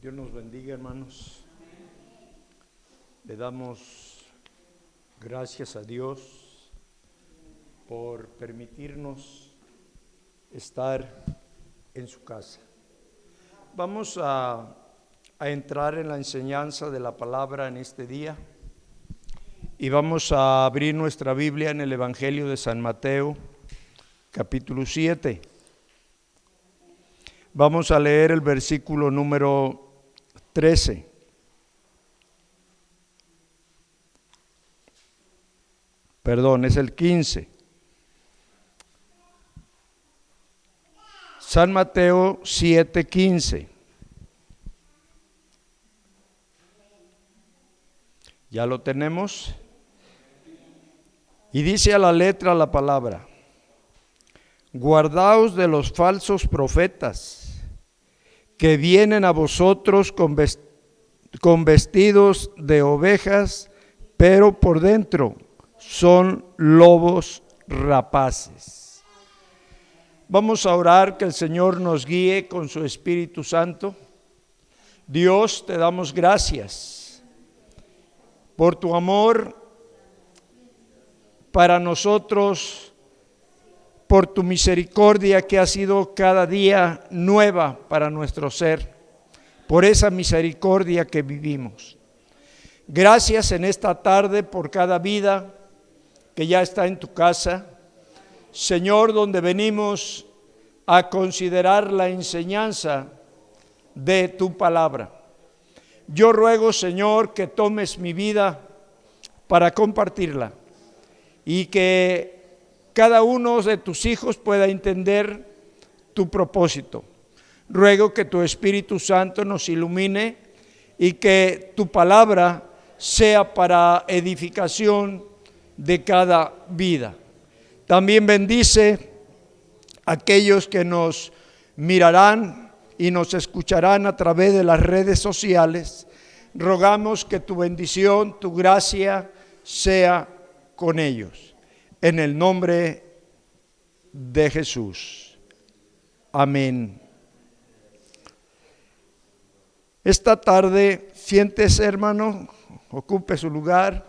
Dios nos bendiga, hermanos. Le damos gracias a Dios por permitirnos estar en su casa. Vamos a entrar en la enseñanza de la palabra en este día y vamos a abrir nuestra Biblia en el Evangelio de San Mateo, capítulo 7. Vamos a leer el versículo número 13. Perdón, es el 15. San Mateo 7:15. ¿Ya lo tenemos? Y dice a la letra la palabra: guardaos de los falsos profetas, que vienen a vosotros con vestidos de ovejas, pero por dentro son lobos rapaces. Vamos a orar que el Señor nos guíe con su Espíritu Santo. Dios, te damos gracias por tu amor para nosotros, por tu misericordia que ha sido cada día nueva para nuestro ser, por esa misericordia que vivimos. Gracias en esta tarde por cada vida que ya está en tu casa, Señor, donde venimos a considerar la enseñanza de tu palabra. Yo ruego, Señor, que tomes mi vida para compartirla y que cada uno de tus hijos pueda entender tu propósito. Ruego que tu Espíritu Santo nos ilumine y que tu palabra sea para edificación de cada vida. También bendice a aquellos que nos mirarán y nos escucharán a través de las redes sociales. Rogamos que tu bendición, tu gracia sea con ellos. En el nombre de Jesús. Amén. Esta tarde, siéntese, hermano, ocupe su lugar.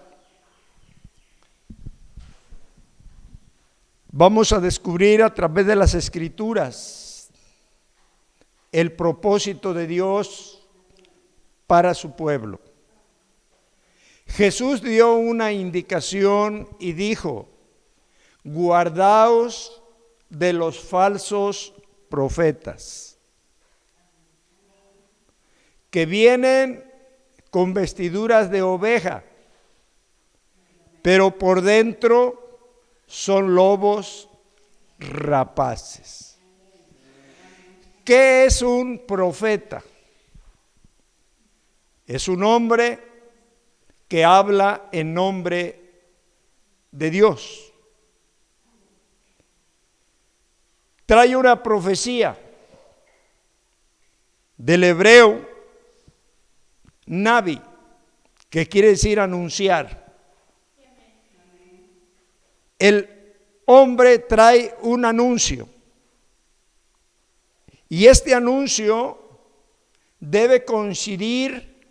Vamos a descubrir a través de las Escrituras el propósito de Dios para su pueblo. Jesús dio una indicación y dijo: guardaos de los falsos profetas, que vienen con vestiduras de oveja, pero por dentro son lobos rapaces. ¿Qué es un profeta? Es un hombre que habla en nombre de Dios. Trae una profecía del hebreo Navi, que quiere decir anunciar. El hombre trae un anuncio y este anuncio debe coincidir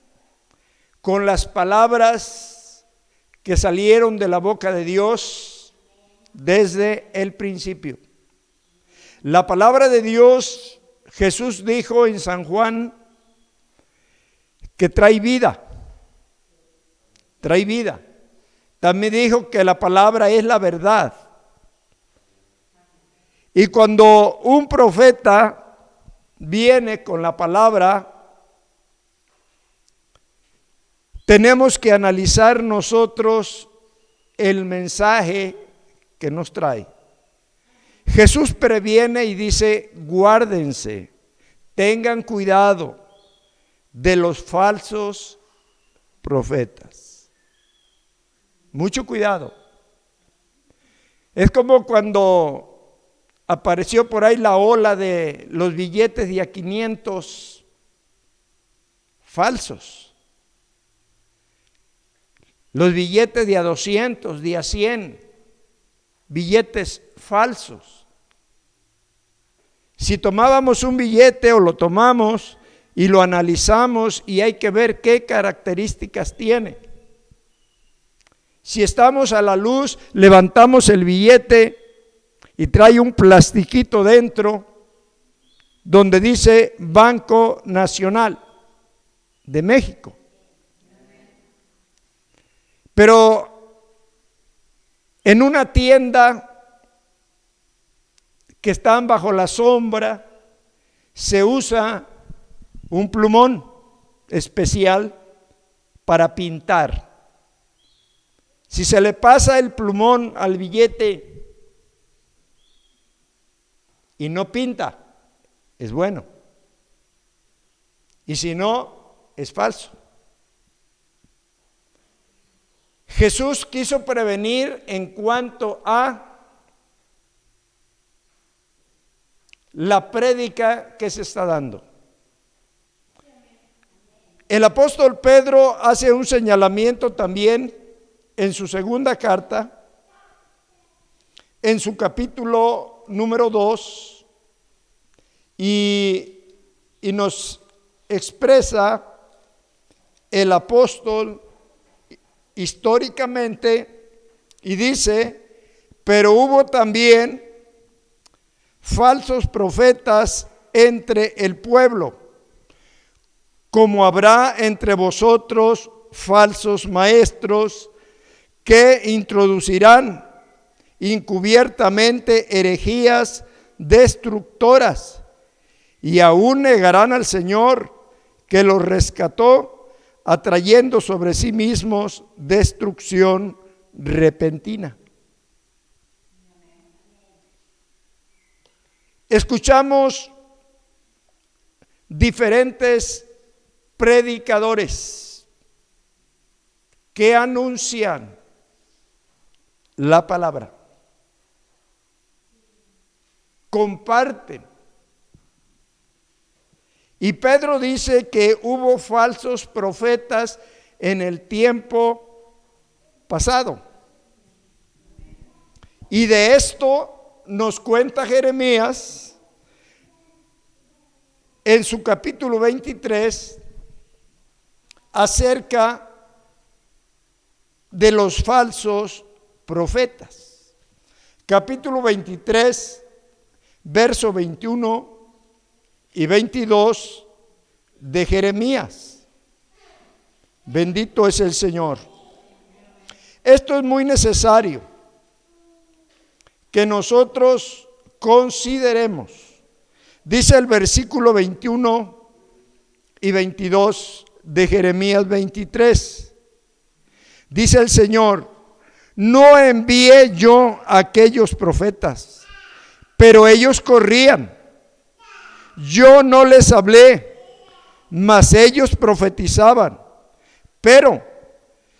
con las palabras que salieron de la boca de Dios desde el principio. La palabra de Dios, Jesús dijo en San Juan, que trae vida. Trae vida. También dijo que la palabra es la verdad. Y cuando un profeta viene con la palabra, tenemos que analizar nosotros el mensaje que nos trae. Jesús previene y dice: guárdense, tengan cuidado de los falsos profetas. Mucho cuidado. Es como cuando apareció por ahí la ola de los billetes de a 500 falsos. Los billetes de a 200, de a 100, billetes falsos. Si tomábamos un billete o lo tomamos y lo analizamos y hay que ver qué características tiene. Si estamos a la luz, levantamos el billete y trae un plastiquito dentro donde dice Banco Nacional de México. Pero en una tienda que están bajo la sombra, se usa un plumón especial para pintar. Si se le pasa el plumón al billete y no pinta, es bueno. Y si no, es falso. Jesús quiso prevenir en cuanto a la prédica que se está dando. El apóstol Pedro hace un señalamiento también en su segunda carta, en su capítulo número 2, y nos expresa el apóstol históricamente y dice: pero hubo también falsos profetas entre el pueblo, como habrá entre vosotros falsos maestros que introducirán encubiertamente herejías destructoras, y aún negarán al Señor que los rescató, atrayendo sobre sí mismos destrucción repentina. Escuchamos diferentes predicadores que anuncian la palabra, comparten. Y Pedro dice que hubo falsos profetas en el tiempo pasado. Y de esto nos cuenta Jeremías en su capítulo 23 acerca de los falsos profetas. Capítulo 23, verso 21 y 22 de Jeremías. Bendito es el Señor. Esto es muy necesario que nosotros consideremos. Dice el versículo 21 y 22 de Jeremías 23. Dice el Señor: no envié yo a aquellos profetas, pero ellos corrían. Yo no les hablé, mas ellos profetizaban. Pero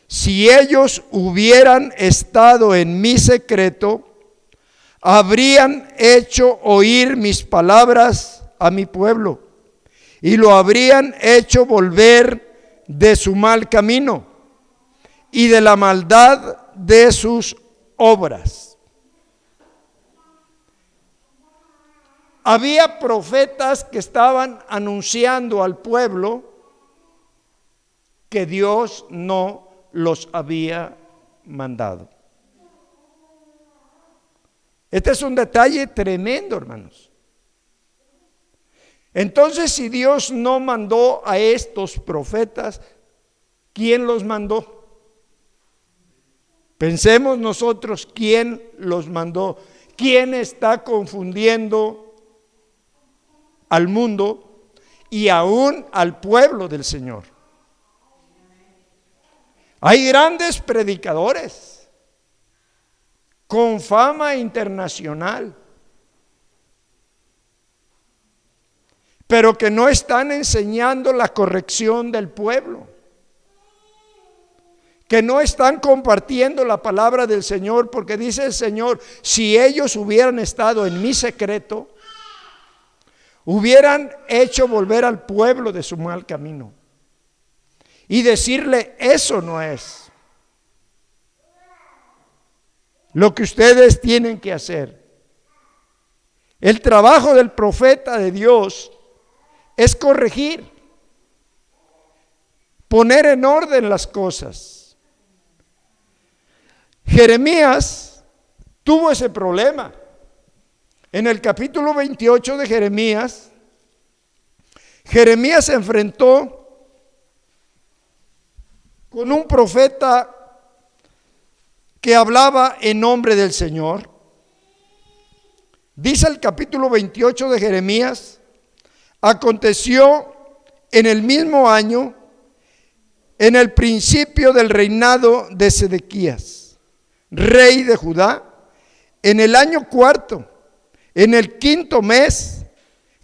si ellos hubieran estado en mi secreto, habrían hecho oír mis palabras a mi pueblo, y lo habrían hecho volver de su mal camino y de la maldad de sus obras. Había profetas que estaban anunciando al pueblo que Dios no los había mandado. Este es un detalle tremendo, hermanos. Entonces, si Dios no mandó a estos profetas, ¿quién los mandó? Pensemos nosotros, ¿quién los mandó? ¿Quién está confundiendo al mundo y aún al pueblo del Señor? Hay grandes predicadores con fama internacional, pero que no están enseñando la corrección del pueblo, que no están compartiendo la palabra del Señor, porque dice el Señor: si ellos hubieran estado en mi secreto, hubieran hecho volver al pueblo de su mal camino. Y decirle: eso no es lo que ustedes tienen que hacer. El trabajo del profeta de Dios es corregir, poner en orden las cosas. Jeremías tuvo ese problema. En el capítulo 28 de Jeremías, Jeremías se enfrentó con un profeta que hablaba en nombre del Señor. Dice el capítulo 28 de Jeremías: aconteció en el mismo año, en el principio del reinado de Sedequías, rey de Judá, en el año cuarto, en el quinto mes,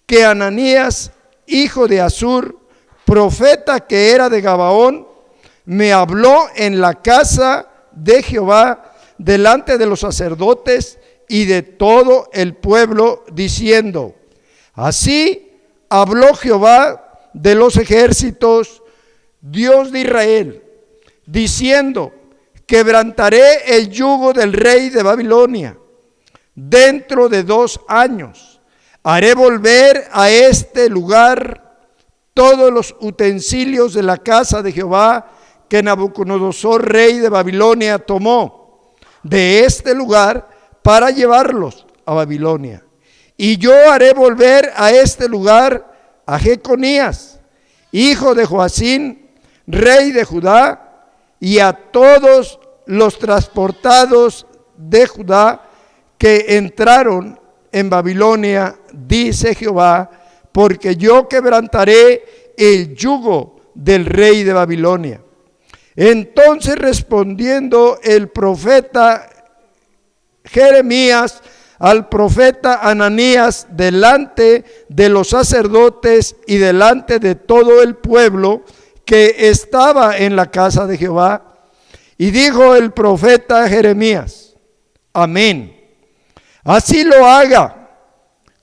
que Ananías, hijo de Azur, profeta que era de Gabaón, me habló en la casa de Jehová delante de los sacerdotes y de todo el pueblo, diciendo: así habló Jehová de los ejércitos, Dios de Israel, diciendo: quebrantaré el yugo del rey de Babilonia. Dentro de 2 años haré volver a este lugar todos los utensilios de la casa de Jehová que Nabucodonosor, rey de Babilonia, tomó de este lugar para llevarlos a Babilonia. Y yo haré volver a este lugar a Jeconías, hijo de Joacín, rey de Judá, y a todos los transportados de Judá que entraron en Babilonia, dice Jehová, porque yo quebrantaré el yugo del rey de Babilonia. Entonces, respondiendo el profeta Jeremías al profeta Ananías delante de los sacerdotes y delante de todo el pueblo que estaba en la casa de Jehová, y dijo el profeta Jeremías: amén, así lo haga,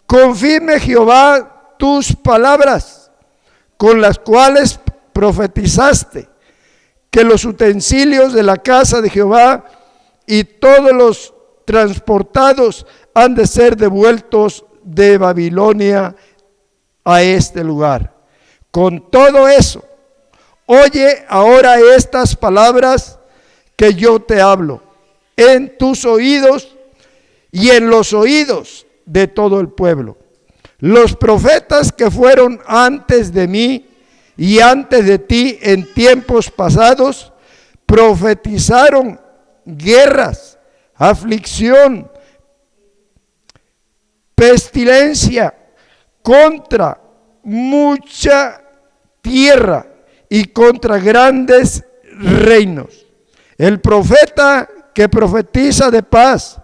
confirme Jehová tus palabras con las cuales profetizaste, que los utensilios de la casa de Jehová y todos los transportados han de ser devueltos de Babilonia a este lugar. Con todo eso, oye ahora estas palabras que yo te hablo en tus oídos y en los oídos de todo el pueblo. Los profetas que fueron antes de mí y antes de ti en tiempos pasados profetizaron guerras, aflicción, pestilencia contra mucha tierra y contra grandes reinos. El profeta que profetiza de paz,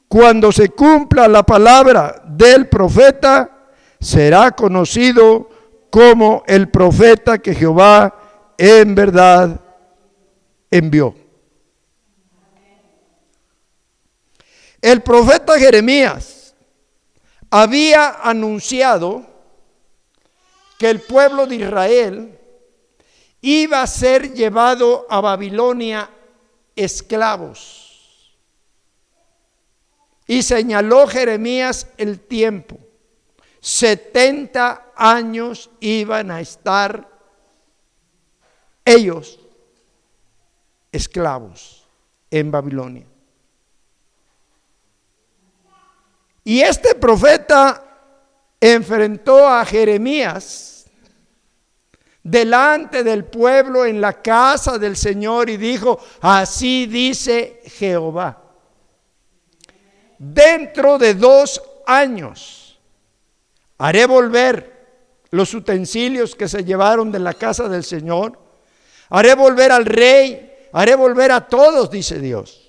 cuando se cumpla la palabra del profeta, será conocido como el profeta que Jehová en verdad envió. El profeta Jeremías había anunciado que el pueblo de Israel iba a ser llevado a Babilonia esclavos. Y señaló Jeremías el tiempo: 70 años iban a estar ellos esclavos en Babilonia. Y este profeta enfrentó a Jeremías delante del pueblo en la casa del Señor y dijo: así dice Jehová, dentro de 2 años haré volver los utensilios que se llevaron de la casa del Señor, haré volver al rey, haré volver a todos, dice Dios.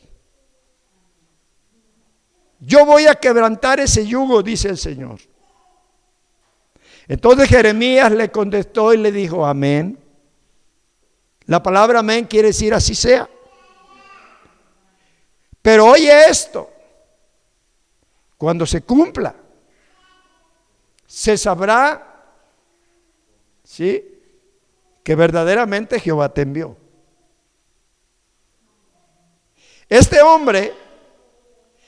Yo voy a quebrantar ese yugo, dice el Señor. Entonces Jeremías le contestó y le dijo: amén. La palabra amén quiere decir así sea. Pero oye esto: cuando se cumpla, se sabrá, ¿sí?, que verdaderamente Jehová te envió. Este hombre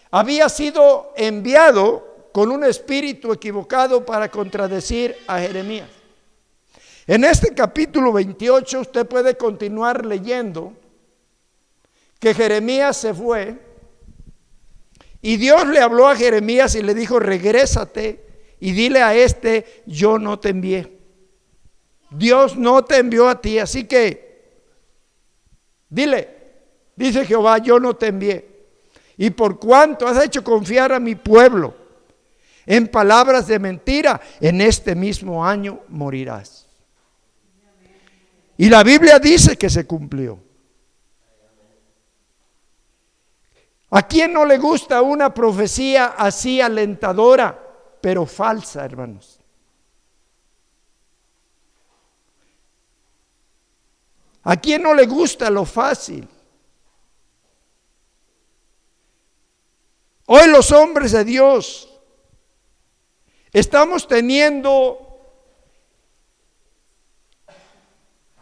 había sido enviado con un espíritu equivocado para contradecir a Jeremías. En este capítulo 28 usted puede continuar leyendo que Jeremías se fue y Dios le habló a Jeremías y le dijo: regrésate y dile a este, yo no te envié. Dios no te envió a ti, así que dile, dice Jehová, yo no te envié. Y por cuanto has hecho confiar a mi pueblo en palabras de mentira, en este mismo año morirás. Y la Biblia dice que se cumplió. ¿A quién no le gusta una profecía así alentadora, pero falsa, hermanos? ¿A quién no le gusta lo fácil? Hoy los hombres de Dios estamos teniendo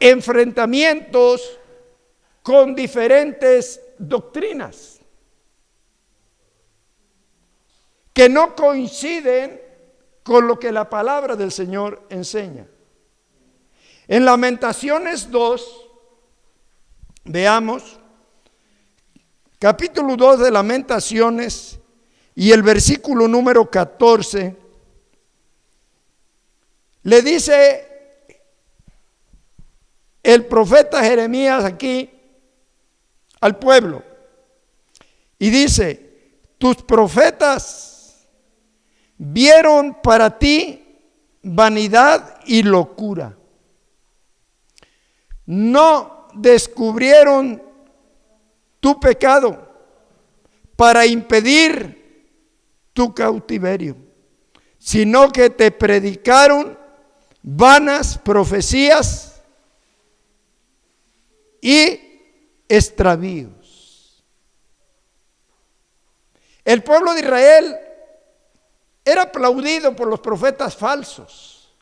enfrentamientos con diferentes doctrinas que no coinciden con lo que la palabra del Señor enseña. En Lamentaciones 2, veamos, capítulo 2 de Lamentaciones y el versículo número 14, le dice el profeta Jeremías aquí al pueblo, y dice: tus profetas vieron para ti vanidad y locura, no descubrieron tu pecado para impedir tu cautiverio, sino que te predicaron vanas profecías y extravíos. El pueblo de Israel era aplaudido por los profetas falsos.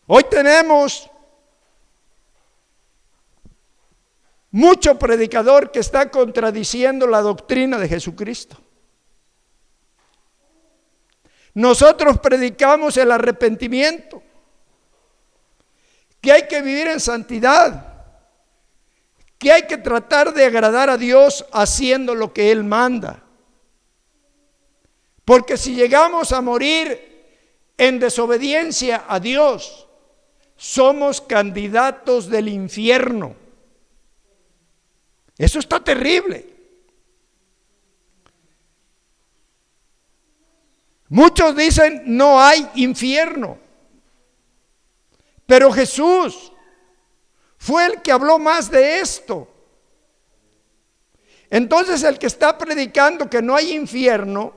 Hoy tenemos mucho predicador que está contradiciendo la doctrina de Jesucristo. Nosotros predicamos el arrepentimiento, que hay que vivir en santidad, que hay que tratar de agradar a Dios haciendo lo que Él manda. Porque si llegamos a morir en desobediencia a Dios, somos candidatos del infierno. Eso está terrible. Muchos dicen no hay infierno, pero Jesús fue el que habló más de esto. Entonces el que está predicando que no hay infierno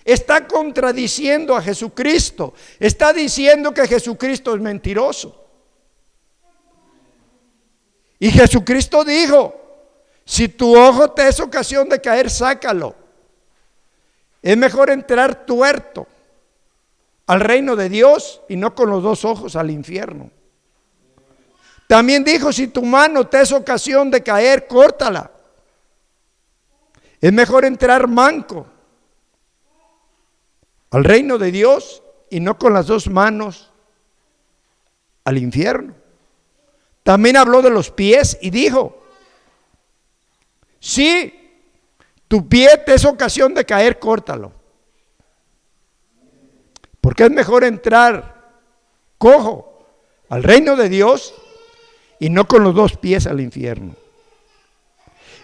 está contradiciendo a Jesucristo, está diciendo que Jesucristo es mentiroso. Y Jesucristo dijo: si tu ojo te es ocasión de caer, sácalo. Es mejor entrar tuerto al reino de Dios y no con los dos ojos al infierno. También dijo: si tu mano te es ocasión de caer, córtala. Es mejor entrar manco al reino de Dios y no con las dos manos al infierno. También habló de los pies y dijo: si tu pie te es ocasión de caer, córtalo. Porque es mejor entrar cojo al reino de Dios y no con los dos pies al infierno.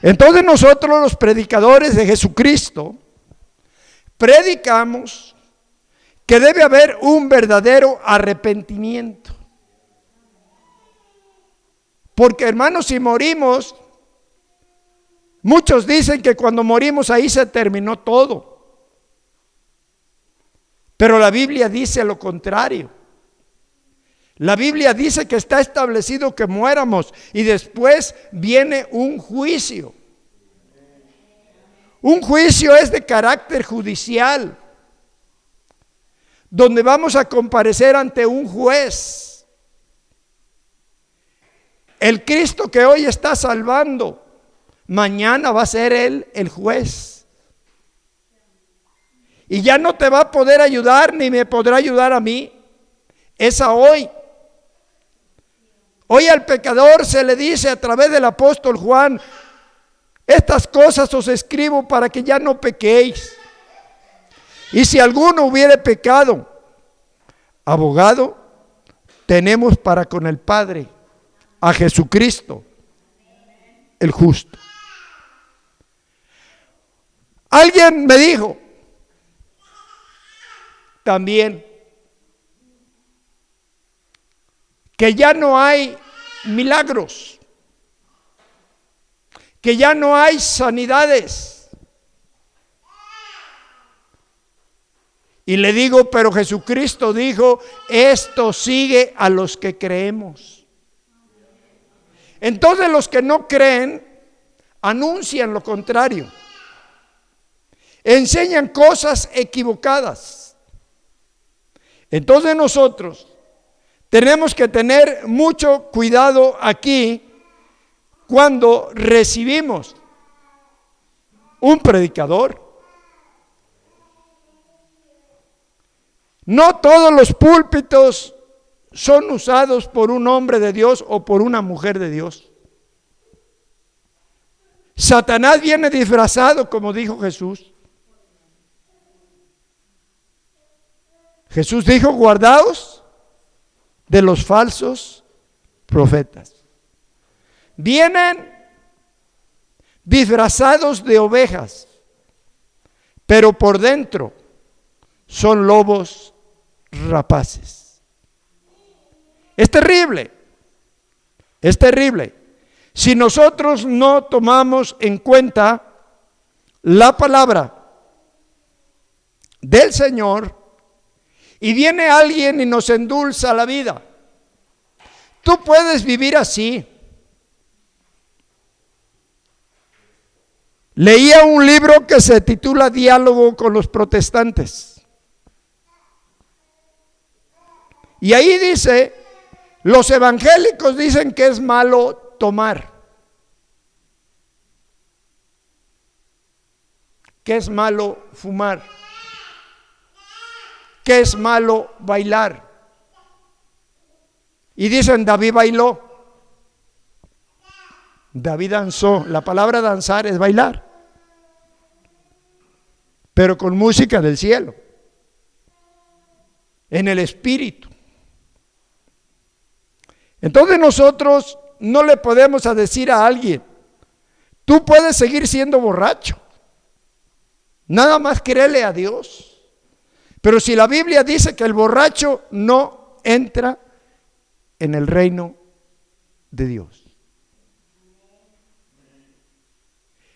Entonces nosotros, los predicadores de Jesucristo, predicamos que debe haber un verdadero arrepentimiento. Porque, hermanos, si morimos, muchos dicen que cuando morimos ahí se terminó todo. Pero la Biblia dice lo contrario. La Biblia dice que está establecido que muéramos y después viene un juicio. Un juicio es de carácter judicial, donde vamos a comparecer ante un juez. El Cristo que hoy está salvando, mañana va a ser Él el juez. y ya no te va a poder ayudar ni me podrá ayudar a mí, es a hoy. Hoy al pecador se le dice a través del apóstol Juan: estas cosas os escribo para que ya no pequéis. Y si alguno hubiere pecado, abogado tenemos para con el Padre, a Jesucristo, el justo. Alguien me dijo también que ya no hay milagros, que ya no hay sanidades. Y le digo, pero Jesucristo dijo: esto sigue a los que creemos. Entonces los que no creen anuncian lo contrario, enseñan cosas equivocadas. Entonces nosotros tenemos que tener mucho cuidado aquí cuando recibimos un predicador. No todos los púlpitos son usados por un hombre de Dios o por una mujer de Dios. Satanás viene disfrazado, como dijo Jesús. Jesús dijo: guardaos de los falsos profetas. Vienen disfrazados de ovejas, pero por dentro son lobos rapaces. Es terrible, es terrible. Si nosotros no tomamos en cuenta la palabra del Señor y viene alguien y nos endulza la vida, tú puedes vivir así. Leía un libro que se titula Diálogo con los protestantes. Y ahí dice: los evangélicos dicen que es malo tomar, que es malo fumar, que es malo bailar. Y dicen: David bailó, David danzó. La palabra danzar es bailar, pero con música del cielo, en el espíritu. Entonces nosotros no le podemos decir a alguien: tú puedes seguir siendo borracho, nada más créele a Dios. Pero si la Biblia dice que el borracho no entra en el reino de Dios,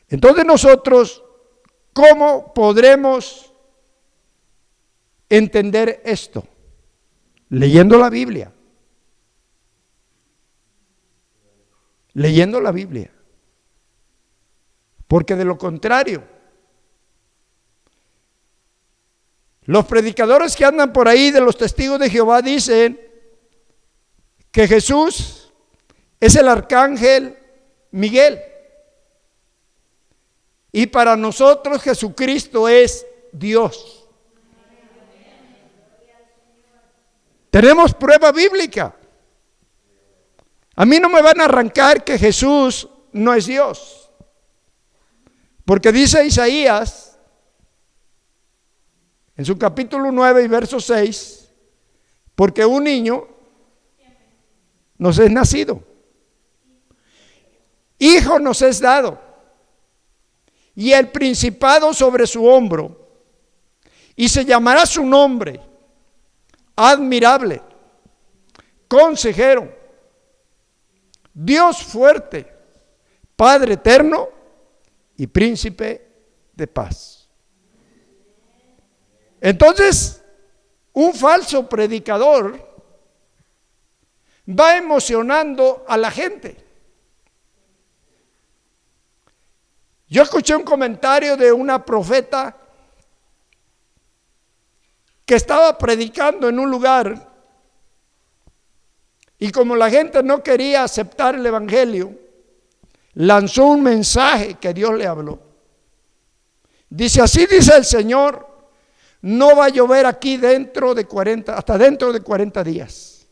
entonces nosotros, ¿cómo podremos entender esto? Leyendo la Biblia. Leyendo la Biblia. Porque de lo contrario, los predicadores que andan por ahí de los testigos de Jehová dicen que Jesús es el arcángel Miguel. Y para nosotros Jesucristo es Dios. Tenemos prueba bíblica. A mí no me van a arrancar que Jesús no es Dios. Porque dice Isaías, en su capítulo 9 y verso 6, porque un niño nos es nacido, hijo nos es dado, y el principado sobre su hombro, y se llamará su nombre Admirable, Consejero, Dios fuerte, Padre eterno y Príncipe de paz. Entonces, un falso predicador va emocionando a la gente. Yo escuché un comentario de una profeta que estaba predicando en un lugar, y como la gente no quería aceptar el evangelio, lanzó un mensaje que Dios le habló. Dice: así dice el Señor, no va a llover aquí hasta dentro de 40 días.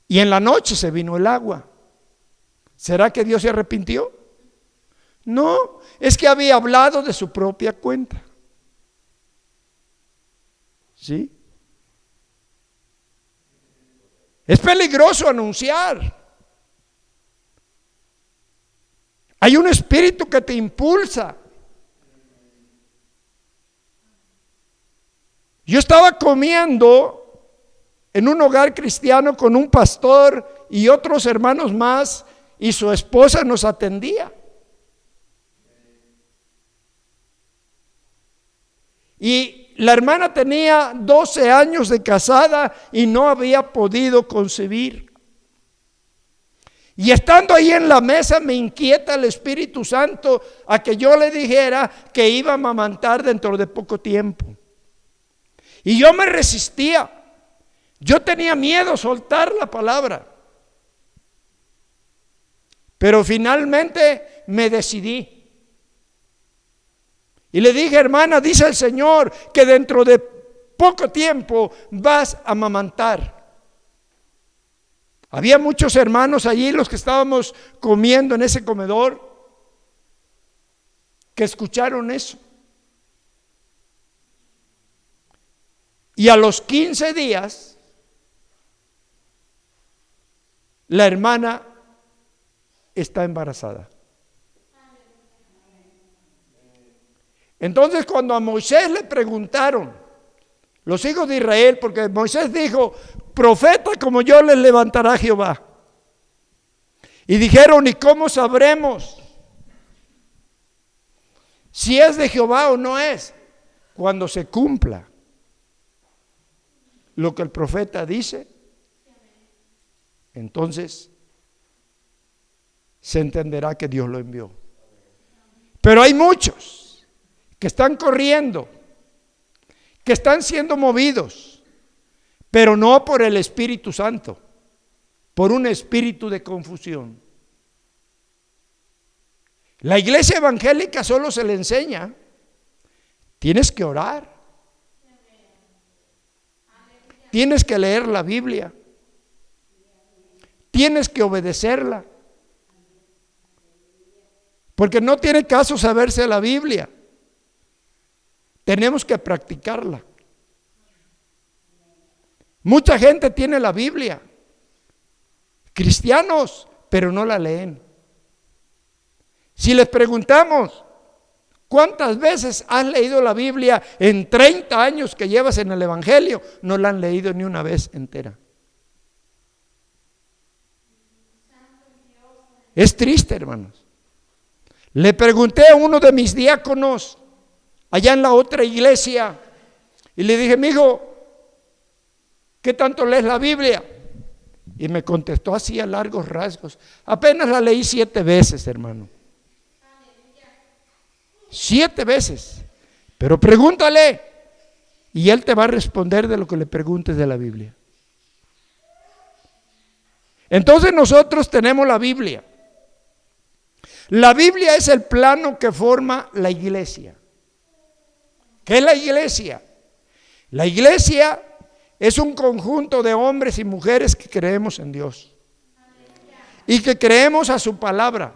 Y en la noche se vino el agua. ¿Será que Dios se arrepintió? No, es que había hablado de su propia cuenta. ¿Sí? Es peligroso anunciar. Hay un espíritu que te impulsa. Yo estaba comiendo en un hogar cristiano con un pastor y otros hermanos más, y su esposa nos atendía. Y la hermana tenía 12 años de casada y no había podido concebir. Y estando ahí en la mesa me inquieta el Espíritu Santo a que yo le dijera que iba a amamantar dentro de poco tiempo. Y yo me resistía. Yo tenía miedo soltar la palabra. Pero finalmente me decidí. Y le dije: hermana, dice el Señor que dentro de poco tiempo vas a amamantar. Había muchos hermanos allí, los que estábamos comiendo en ese comedor, que escucharon eso. Y a los 15 días, la hermana está embarazada. Entonces, cuando a Moisés le preguntaron, los hijos de Israel, porque Moisés dijo: profeta como yo les levantará Jehová. Y dijeron: ¿y cómo sabremos si es de Jehová o no es? Cuando se cumpla lo que el profeta dice, entonces se entenderá que Dios lo envió. Pero hay muchos que están corriendo, que están siendo movidos, pero no por el Espíritu Santo, por un espíritu de confusión. La iglesia evangélica solo se le enseña: tienes que orar, tienes que leer la Biblia, tienes que obedecerla, porque no tiene caso saberse la Biblia. Tenemos que practicarla. Mucha gente tiene la Biblia, cristianos, pero no la leen. Si les preguntamos: ¿cuántas veces has leído la Biblia en 30 años que llevas en el Evangelio? No la han leído ni una vez entera. Es triste, hermanos. Le pregunté a uno de mis diáconos allá en la otra iglesia y le dije: mijo, ¿qué tanto lees la Biblia? Y me contestó así a largos rasgos: apenas la leí 7 veces, hermano. 7 veces. Pero pregúntale y él te va a responder de lo que le preguntes de la Biblia. Entonces nosotros tenemos la Biblia. La Biblia es el plano que forma la iglesia. ¿Qué es la iglesia? La iglesia es un conjunto de hombres y mujeres que creemos en Dios y que creemos a su palabra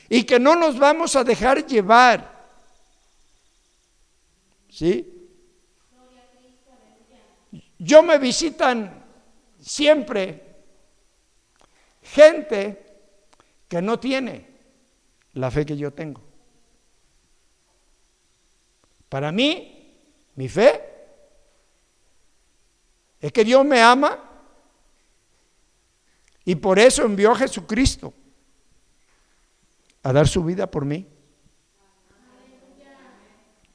y que no nos vamos a dejar llevar. ¿Sí? Yo me visitan siempre gente que no tiene la fe que yo tengo. Para mí, mi fe es que Dios me ama y por eso envió a Jesucristo a dar su vida por mí.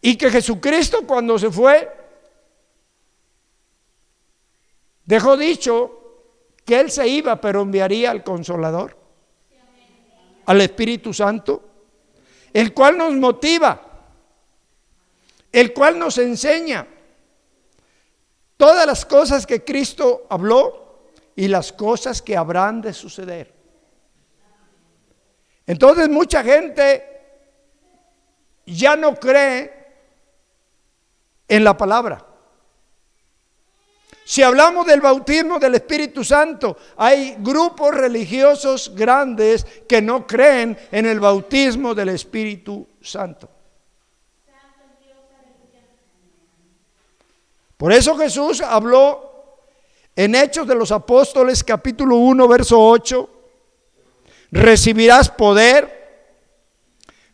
Y que Jesucristo, cuando se fue, dejó dicho que Él se iba, pero enviaría al Consolador, al Espíritu Santo, el cual nos motiva, el cual nos enseña todas las cosas que Cristo habló y las cosas que habrán de suceder. Entonces mucha gente ya no cree en la palabra. Si hablamos del bautismo del Espíritu Santo, hay grupos religiosos grandes que no creen en el bautismo del Espíritu Santo. Por eso Jesús habló en Hechos de los Apóstoles, capítulo 1, verso 8, recibirás poder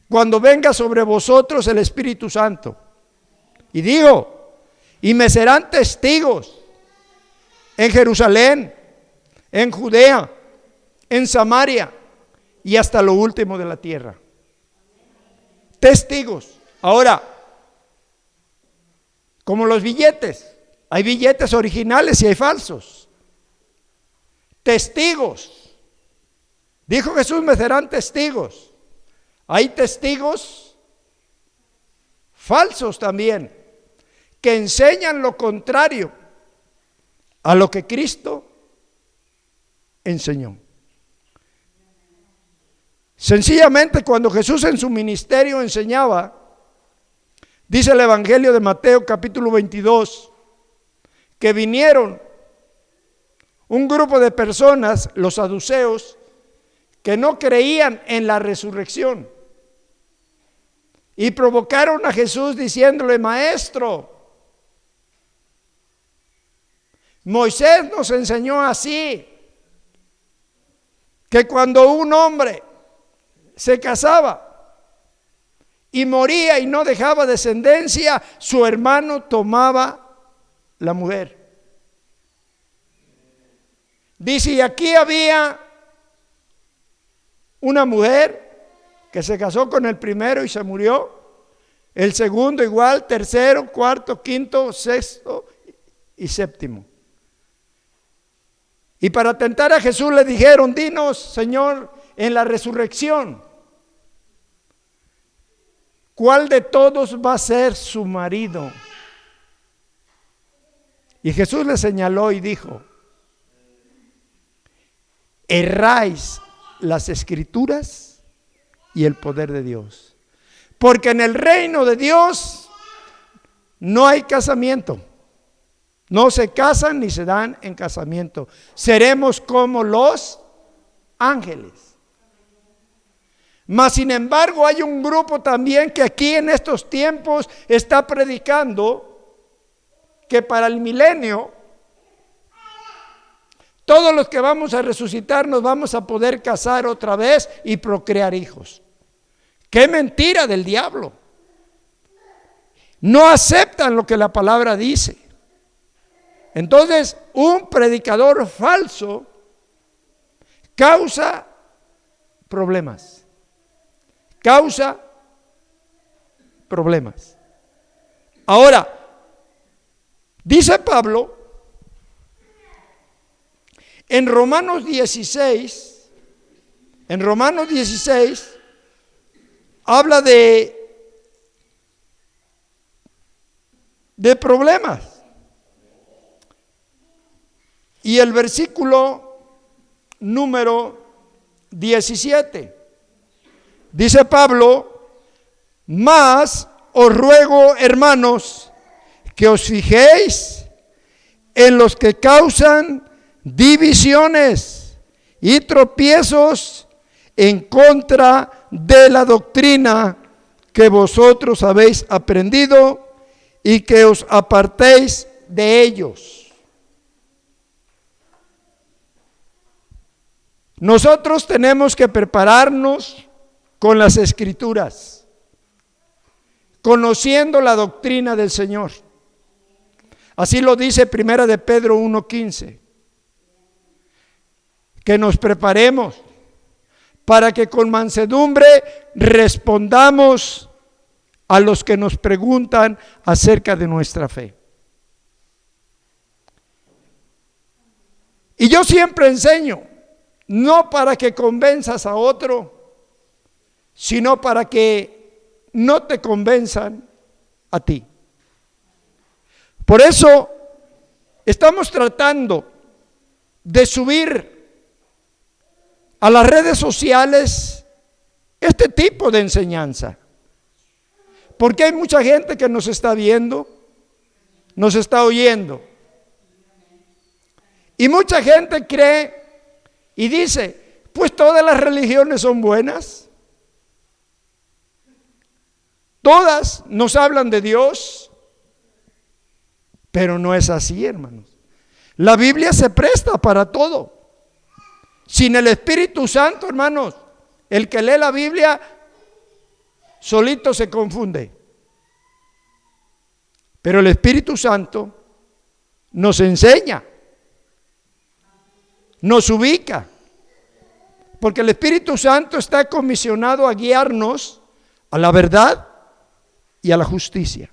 cuando venga sobre vosotros el Espíritu Santo. Y digo, y me serán testigos en Jerusalén, en Judea, en Samaria y hasta lo último de la tierra. Testigos. Ahora, como los billetes, hay billetes originales y hay falsos. Testigos. Dijo Jesús, me serán testigos. Hay testigos falsos también, que enseñan lo contrario a lo que Cristo enseñó. Sencillamente, cuando Jesús en su ministerio enseñaba, dice el Evangelio de Mateo capítulo 22, que vinieron un grupo de personas, los saduceos, que no creían en la resurrección, y provocaron a Jesús diciéndole, maestro, Moisés nos enseñó así, que cuando un hombre se casaba y moría y no dejaba descendencia, su hermano tomaba la mujer. Dice, y aquí había una mujer que se casó con el primero y se murió, el segundo igual, tercero, cuarto, quinto, sexto y séptimo. Y para tentar a Jesús le dijeron, dinos, Señor, en la resurrección, ¿cuál de todos va a ser su marido? Y Jesús le señaló y dijo, erráis las Escrituras y el poder de Dios. Porque en el reino de Dios no hay casamiento. No se casan ni se dan en casamiento. Seremos como los ángeles. Mas sin embargo hay un grupo también que aquí en estos tiempos está predicando que para el milenio todos los que vamos a resucitar nos vamos a poder casar otra vez y procrear hijos. ¡Qué mentira del diablo! No aceptan lo que la palabra dice. Entonces, un predicador falso causa problemas. Causa problemas. Ahora, dice Pablo en Romanos 16, habla de problemas. Y el versículo número 17, dice Pablo, mas os ruego, hermanos, que os fijéis en los que causan divisiones y tropiezos en contra de la doctrina que vosotros habéis aprendido y que os apartéis de ellos. Nosotros tenemos que prepararnos con las Escrituras, conociendo la doctrina del Señor. Así lo dice Primera de Pedro 1:15, que nos preparemos para que con mansedumbre respondamos a los que nos preguntan acerca de nuestra fe. Y yo siempre enseño, no para que convenzas a otro, sino para que no te convenzan a ti. Por eso estamos tratando de subir a las redes sociales este tipo de enseñanza. Porque hay mucha gente que nos está viendo, nos está oyendo. Y mucha gente cree y dice, pues todas las religiones son buenas. Todas nos hablan de Dios. Pero no es así, hermanos. La Biblia se presta para todo. Sin el Espíritu Santo, hermanos, el que lee la Biblia solito se confunde. Pero el Espíritu Santo nos enseña, nos ubica, porque el Espíritu Santo está comisionado a guiarnos a la verdad y a la justicia.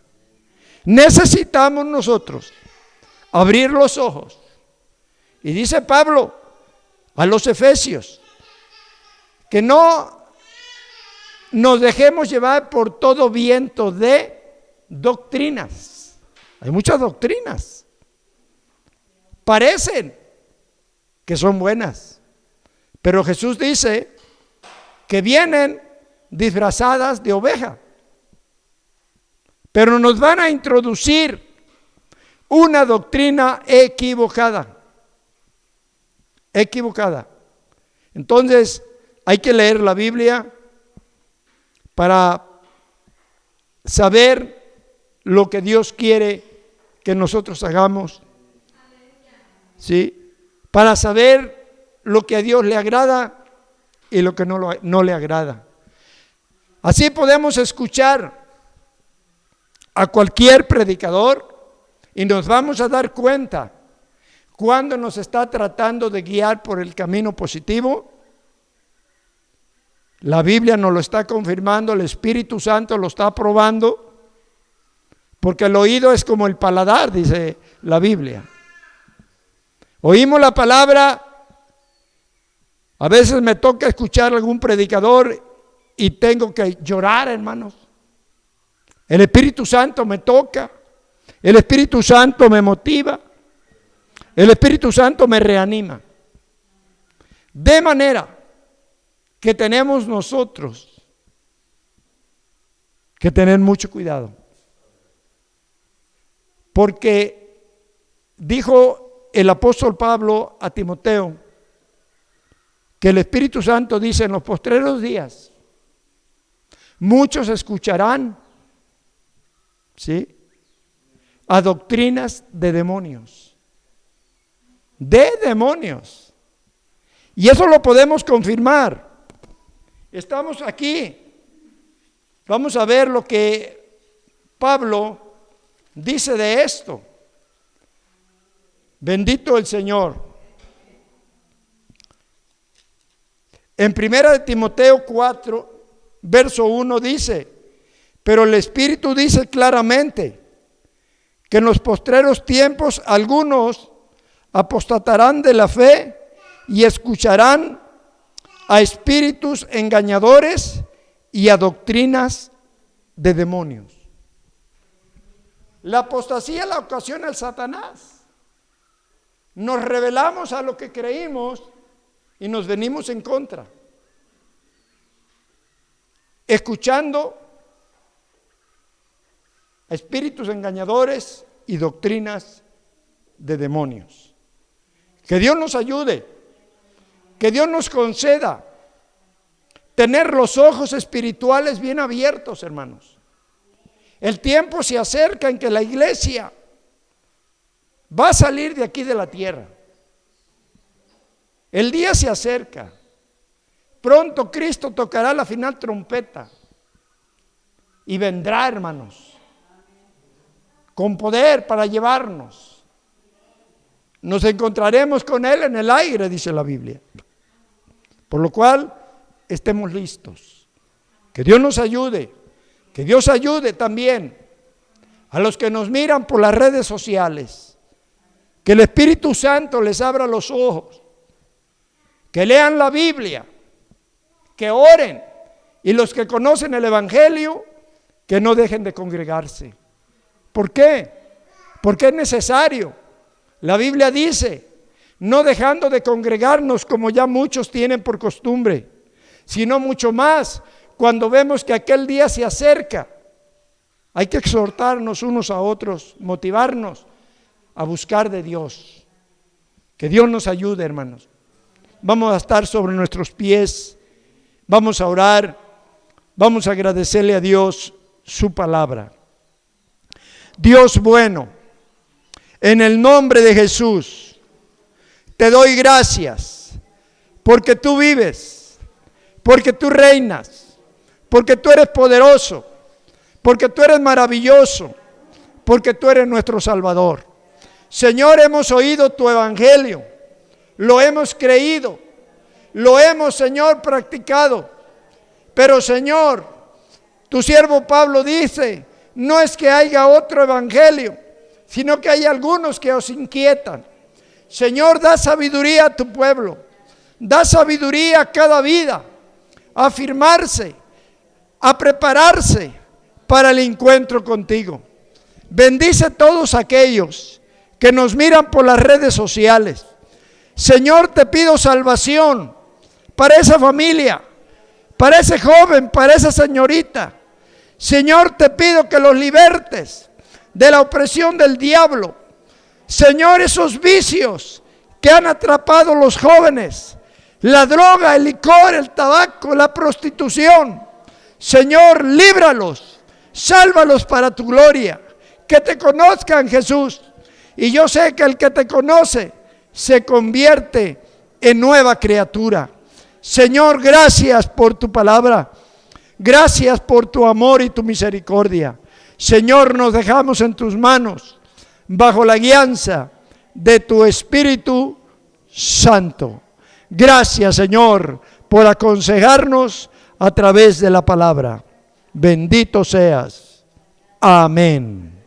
Necesitamos nosotros abrir los ojos. Y dice Pablo a los Efesios que no nos dejemos llevar por todo viento de doctrinas. Hay muchas doctrinas. Parecen que son buenas, pero Jesús dice que vienen disfrazadas de oveja. Pero nos van a introducir una doctrina equivocada. Equivocada. Entonces hay que leer la Biblia para saber lo que Dios quiere que nosotros hagamos. ¿Sí? Para saber lo que a Dios le agrada y lo que no le agrada. Así podemos escuchar a cualquier predicador y nos vamos a dar cuenta cuando nos está tratando de guiar por el camino positivo. La Biblia nos lo está confirmando, el Espíritu Santo lo está probando, porque el oído es como el paladar, dice la Biblia. Oímos la palabra, a veces me toca escuchar a algún predicador y tengo que llorar, hermanos. El Espíritu Santo me toca, el Espíritu Santo me motiva, el Espíritu Santo me reanima. De manera que tenemos nosotros que tener mucho cuidado. Porque dijo el apóstol Pablo a Timoteo que el Espíritu Santo dice: en los postreros días muchos escucharán, ¿sí?, a doctrinas de demonios. De demonios. Y eso lo podemos confirmar. Estamos aquí. Vamos a ver lo que Pablo dice de esto. Bendito el Señor. En 1 Timoteo 4, verso 1 dice: pero el Espíritu dice claramente que en los postreros tiempos algunos apostatarán de la fe y escucharán a espíritus engañadores y a doctrinas de demonios. La apostasía la ocasiona el Satanás. Nos rebelamos a lo que creímos y nos venimos en contra, escuchando a espíritus engañadores y doctrinas de demonios. Que Dios nos ayude, que Dios nos conceda tener los ojos espirituales bien abiertos, hermanos. El tiempo se acerca en que la iglesia va a salir de aquí de la tierra. El día se acerca. Pronto Cristo tocará la final trompeta y vendrá, hermanos, con poder para llevarnos. Nos encontraremos con Él en el aire, dice la Biblia. Por lo cual, estemos listos. Que Dios nos ayude. Que Dios ayude también a los que nos miran por las redes sociales. Que el Espíritu Santo les abra los ojos. Que lean la Biblia. Que oren. Y los que conocen el Evangelio, que no dejen de congregarse. ¿Por qué? Porque es necesario. La Biblia dice: no dejando de congregarnos como ya muchos tienen por costumbre, sino mucho más cuando vemos que aquel día se acerca. Hay que exhortarnos unos a otros, motivarnos a buscar de Dios. Que Dios nos ayude, hermanos. Vamos a estar sobre nuestros pies, vamos a orar, vamos a agradecerle a Dios su palabra. Dios bueno, en el nombre de Jesús, te doy gracias porque tú vives, porque tú reinas, porque tú eres poderoso, porque tú eres maravilloso, porque tú eres nuestro Salvador. Señor, hemos oído tu evangelio, lo hemos creído, lo hemos, Señor, practicado. Pero, Señor, tu siervo Pablo dice, no es que haya otro evangelio, sino que hay algunos que os inquietan. Señor, da sabiduría a tu pueblo, da sabiduría a cada vida, a afirmarse, a prepararse para el encuentro contigo. Bendice a todos aquellos que nos miran por las redes sociales. Señor, te pido salvación para esa familia, para ese joven, para esa señorita. Señor, te pido que los libertes de la opresión del diablo. Señor, esos vicios que han atrapado a los jóvenes, la droga, el licor, el tabaco, la prostitución. Señor, líbralos, sálvalos para tu gloria. Que te conozcan, Jesús. Y yo sé que el que te conoce se convierte en nueva criatura. Señor, gracias por tu palabra. Gracias por tu amor y tu misericordia. Señor, nos dejamos en tus manos bajo la guianza de tu Espíritu Santo. Gracias, Señor, por aconsejarnos a través de la palabra. Bendito seas. Amén.